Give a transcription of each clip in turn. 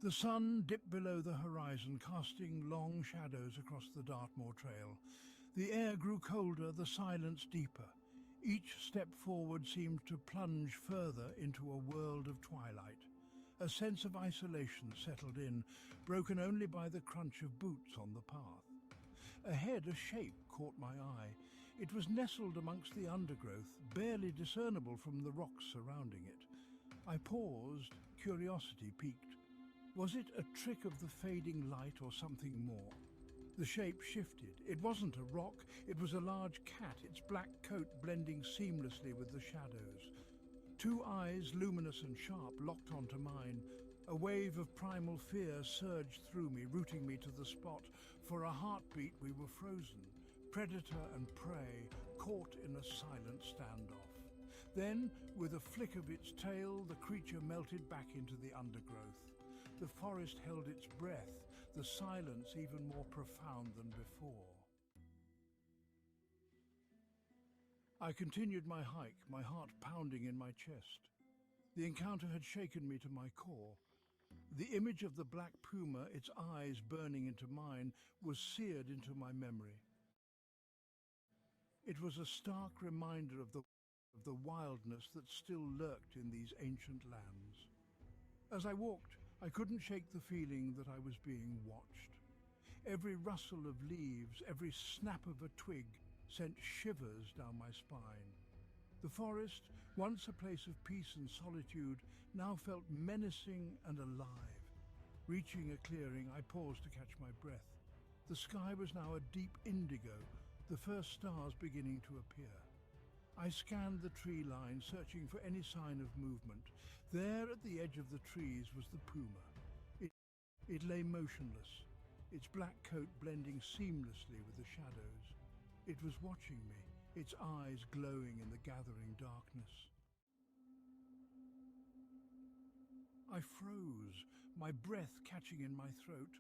The sun dipped below the horizon, casting long shadows across the Dartmoor Trail. The air grew colder, the silence deeper. Each step forward seemed to plunge further into a world of twilight. A sense of isolation settled in, broken only by the crunch of boots on the path. Ahead, a shape caught my eye. It was nestled amongst the undergrowth, barely discernible from the rocks surrounding it. I paused, curiosity piqued. Was it a trick of the fading light or something more? The shape shifted. It wasn't a rock, it was a large cat, its black coat blending seamlessly with the shadows. Two eyes, luminous and sharp, locked onto mine. A wave of primal fear surged through me, rooting me to the spot. For a heartbeat we were frozen, predator and prey, caught in a silent standoff. Then, with a flick of its tail, the creature melted back into the undergrowth. The forest held its breath, the silence even more profound than before. I continued my hike, my heart pounding in my chest. The encounter had shaken me to my core. The image of the black puma, its eyes burning into mine, was seared into my memory. It was a stark reminder of the wildness that still lurked in these ancient lands. As I walked, I couldn't shake the feeling that I was being watched. Every rustle of leaves, every snap of a twig sent shivers down my spine. The forest, once a place of peace and solitude, now felt menacing and alive. Reaching a clearing, I paused to catch my breath. The sky was now a deep indigo, the first stars beginning to appear. I scanned the tree line, searching for any sign of movement. There at the edge of the trees was the puma. It lay motionless, its black coat blending seamlessly with the shadows. It was watching me, its eyes glowing in the gathering darkness. I froze, my breath catching in my throat.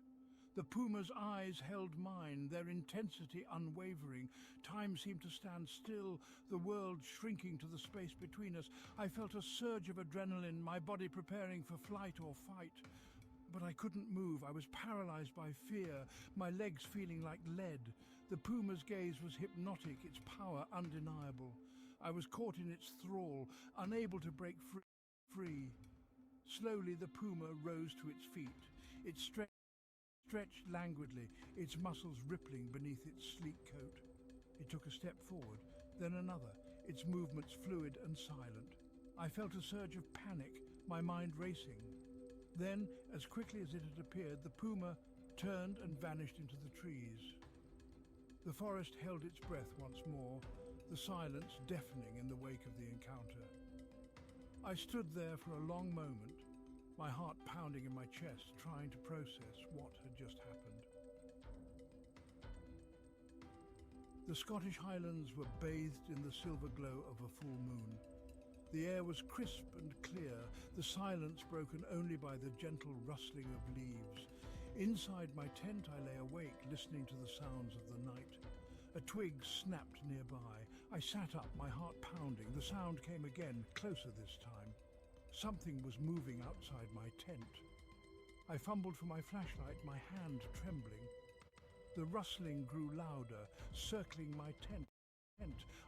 The puma's eyes held mine, their intensity unwavering. Time seemed to stand still, the world shrinking to the space between us. I felt a surge of adrenaline, my body preparing for flight or fight. But I couldn't move. I was paralyzed by fear, my legs feeling like lead. The puma's gaze was hypnotic, its power undeniable. I was caught in its thrall, unable to break free. Slowly the puma rose to its feet. It stretched languidly, its muscles rippling beneath its sleek coat. It took a step forward, then another, its movements fluid and silent. I felt a surge of panic, my mind racing. Then, as quickly as it had appeared, the puma turned and vanished into the trees. The forest held its breath once more, the silence deafening in the wake of the encounter. I stood there for a long moment, my heart pounding in my chest, trying to process what had just happened. The Scottish Highlands were bathed in the silver glow of a full moon. The air was crisp and clear, the silence broken only by the gentle rustling of leaves. Inside my tent I lay awake, listening to the sounds of the night. A twig snapped nearby. I sat up, my heart pounding. The sound came again, closer this time. Something was moving outside my tent. I fumbled for my flashlight, my hand trembling. The rustling grew louder, circling my tent.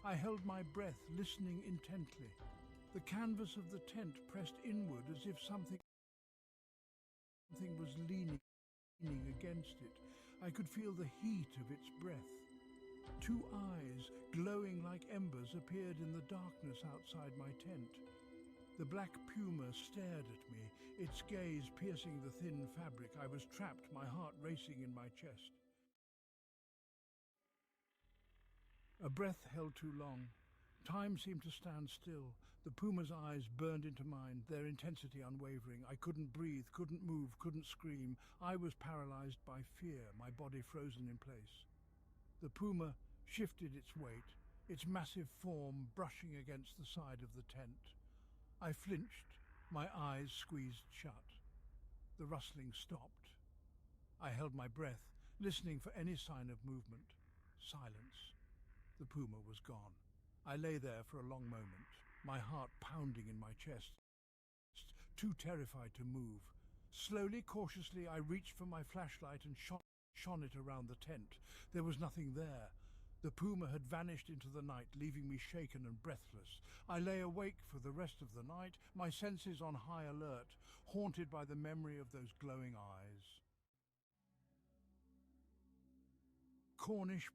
I held my breath, listening intently. The canvas of the tent pressed inward as if something was leaning against it. I could feel the heat of its breath. Two eyes, glowing like embers, appeared in the darkness outside my tent. The black puma stared at me, its gaze piercing the thin fabric. I was trapped, my heart racing in my chest. A breath held too long. Time seemed to stand still. The puma's eyes burned into mine, their intensity unwavering. I couldn't breathe, couldn't move, couldn't scream. I was paralyzed by fear, my body frozen in place. The puma shifted its weight, its massive form brushing against the side of the tent. I flinched, my eyes squeezed shut. The rustling stopped. I held my breath, listening for any sign of movement. Silence. The puma was gone. I lay there for a long moment, my heart pounding in my chest, too terrified to move. Slowly, cautiously, I reached for my flashlight and shone it around the tent. There was nothing there. The puma had vanished into the night, leaving me shaken and breathless. I lay awake for the rest of the night, my senses on high alert, haunted by the memory of those glowing eyes. Cornish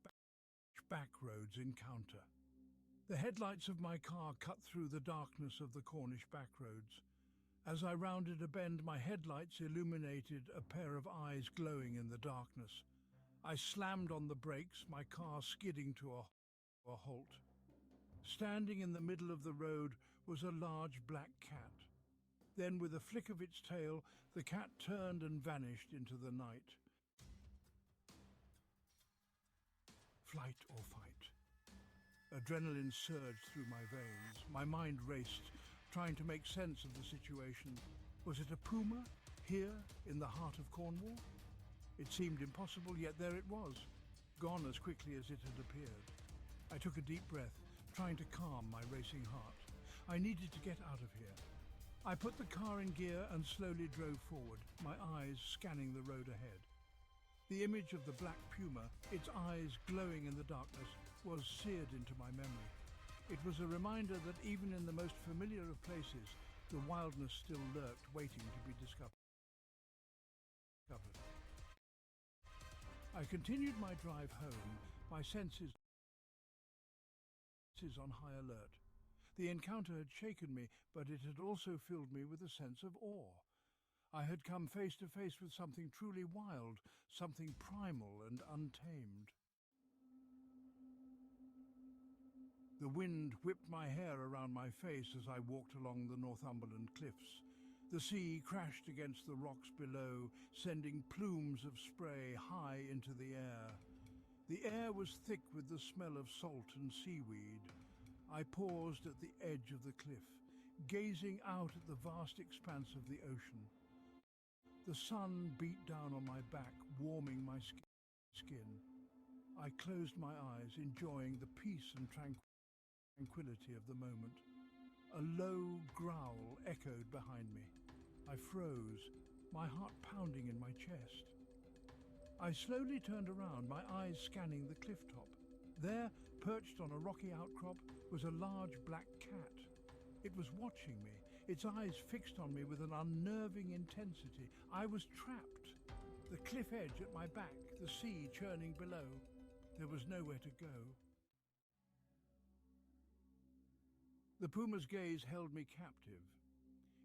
back roads encounter. The headlights of my car cut through the darkness of the Cornish back roads. As I rounded a bend, my headlights illuminated a pair of eyes glowing in the darkness. I slammed on the brakes, my car skidding to a halt. Standing in the middle of the road was a large black cat. Then, with a flick of its tail, the cat turned and vanished into the night. Flight or fight? Adrenaline surged through my veins. My mind raced, trying to make sense of the situation. Was it a puma, here in the heart of Cornwall? It seemed impossible, yet there it was, gone as quickly as it had appeared. I took a deep breath, trying to calm my racing heart. I needed to get out of here. I put the car in gear and slowly drove forward, my eyes scanning the road ahead. The image of the black puma, its eyes glowing in the darkness, was seared into my memory. It was a reminder that even in the most familiar of places, the wildness still lurked, waiting to be discovered. I continued my drive home, my senses on high alert. The encounter had shaken me, but it had also filled me with a sense of awe. I had come face to face with something truly wild, something primal and untamed. The wind whipped my hair around my face as I walked along the Northumberland cliffs. The sea crashed against the rocks below, sending plumes of spray high into the air. The air was thick with the smell of salt and seaweed. I paused at the edge of the cliff, gazing out at the vast expanse of the ocean. The sun beat down on my back, warming my skin. I closed my eyes, enjoying the peace and tranquility of the moment. A low growl echoed behind me. I froze, my heart pounding in my chest. I slowly turned around, my eyes scanning the cliff top. There, perched on a rocky outcrop, was a large black cat. It was watching me, its eyes fixed on me with an unnerving intensity. I was trapped. The cliff edge at my back, the sea churning below. There was nowhere to go. The puma's gaze held me captive.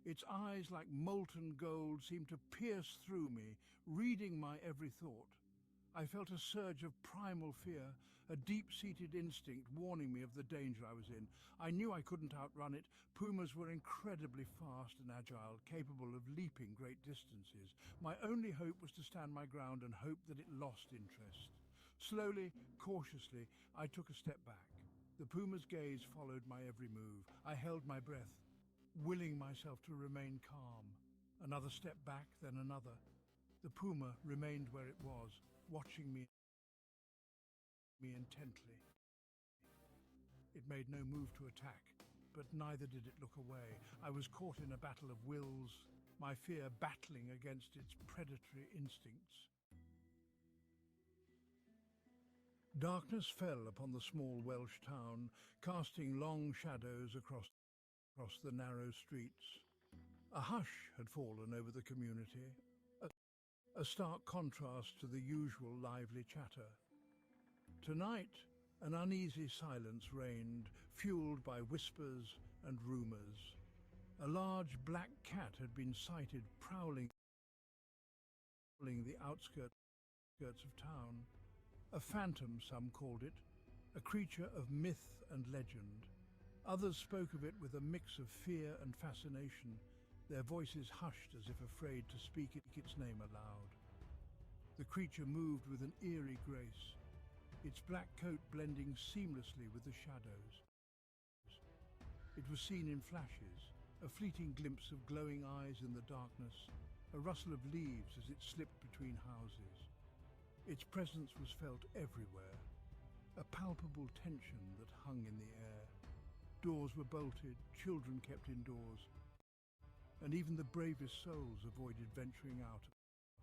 Its eyes, like molten gold, seemed to pierce through me, reading my every thought. I felt a surge of primal fear, a deep-seated instinct warning me of the danger I was in. I knew I couldn't outrun it. Pumas were incredibly fast and agile, capable of leaping great distances. My only hope was to stand my ground and hope that it lost interest. Slowly, cautiously, I took a step back. The puma's gaze followed my every move. I held my breath, willing myself to remain calm. Another step back, then another. The puma remained where it was, watching me intently. It made no move to attack, but neither did it look away. I was caught in a battle of wills, my fear battling against its predatory instincts. Darkness fell upon the small Welsh town, casting long shadows across the narrow streets. A hush had fallen over the community, a stark contrast to the usual lively chatter. Tonight, an uneasy silence reigned, fueled by whispers and rumours. A large black cat had been sighted prowling the outskirts of town. A phantom, some called it, a creature of myth and legend. Others spoke of it with a mix of fear and fascination, their voices hushed as if afraid to speak its name aloud. The creature moved with an eerie grace, its black coat blending seamlessly with the shadows. It was seen in flashes, a fleeting glimpse of glowing eyes in the darkness, a rustle of leaves as it slipped between houses. Its presence was felt everywhere, a palpable tension that hung in the air. Doors were bolted, children kept indoors. and even the bravest souls avoided venturing out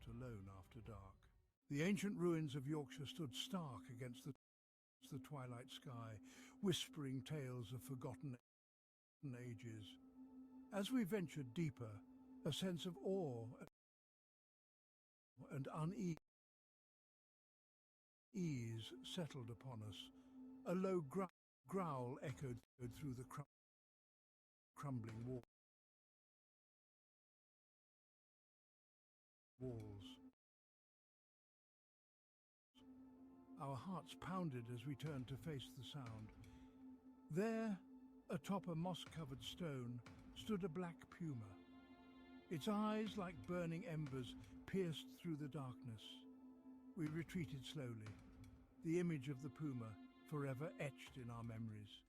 alone after dark. The ancient ruins of Yorkshire stood stark against the twilight sky, whispering tales of forgotten ages. As we ventured deeper, a sense of awe and unease settled upon us. A low growl echoed through the crumbling walls. Our hearts pounded as we turned to face the sound. There, atop a moss-covered stone, stood a black puma. Its eyes, like burning embers, pierced through the darkness. We retreated slowly, the image of the puma forever etched in our memories.